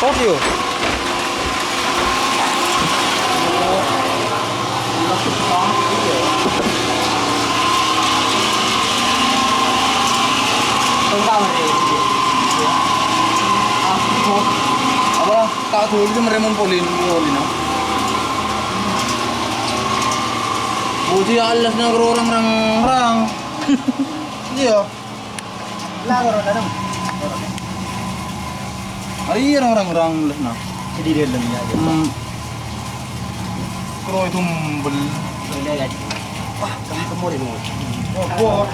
kos yo. Apa? Tak tahu itu meremon polin. Buji alas na orang. Iya. Lah orang dalam. Ay orang les na. Jadi dia dalamnya aja. Kalau itu bel. Ini aja. Wah, kamu kemari mau. Kuat.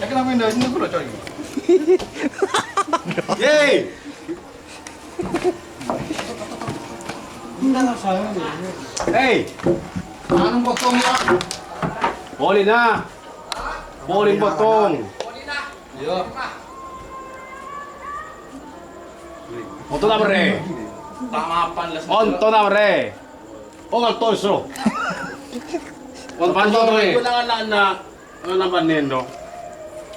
Ya kenapa indah sini aku udah cari. Yeay. Hey, Anong potong ya? boleh na. Boleh potong. Iya. Oto na bre. Tamapan las. Onto na bre. O al toso. On panjo bre. Kulangan na na panendo.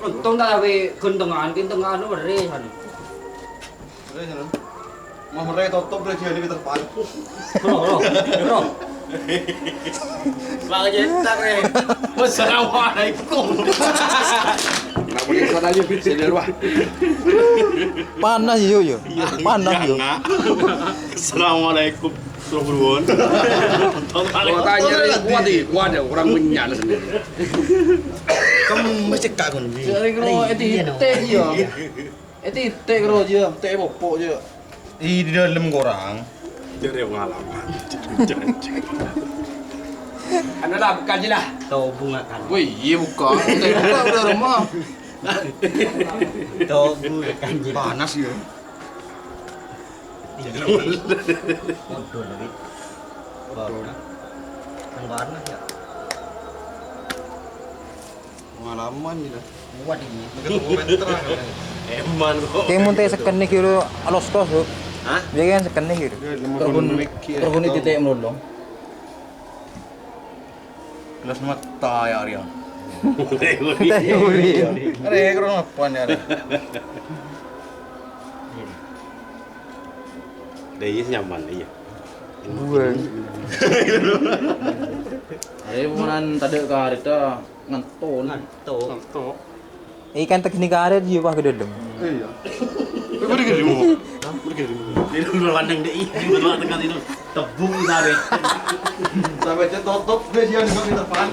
Untung tak lawe guntungan anu beri san. Mau mulai tutup lagi ini kita depan. Bro. Bang jetak bre. Wassalamualaikum. Nak boleh suara aja fit sini luar. Panas yo. Panas yo. Assalamualaikum. Surabun. Kalau tanya kuat ya orang menyan sendiri. Kamu mesti kagun. Sering kro ete yo. Ete kro je, ete popok je. Di dalam korang. Jadi pengalaman. Anu lah bukan je lah. Tahu bunga kan. Wih, iya bukan. Ete buka udah rumah. Tahu bunga kan je. Panas ya. Bodoh lagi. Bodoh. Yang panas ya. Pengalaman je lah. Kuat ini. Eman kok. Kayak muntah sekenik gitu, alos kos tuh. Hah? Dia kan sekenik gitu. Terbun titik melolong. Kelas mata ya Arya. Teori. Are kro ngapain ya? Đấy nyaman iya. Buah. Ayo munan tadi ke hari itu nganton. Tahu. Ikan teknik karet juga pak kededem. Iya. Kau di kirimu. Ini dulu pandang deh. Dulu tekan itu tebung sare. Sampai tutup dia juga di depan.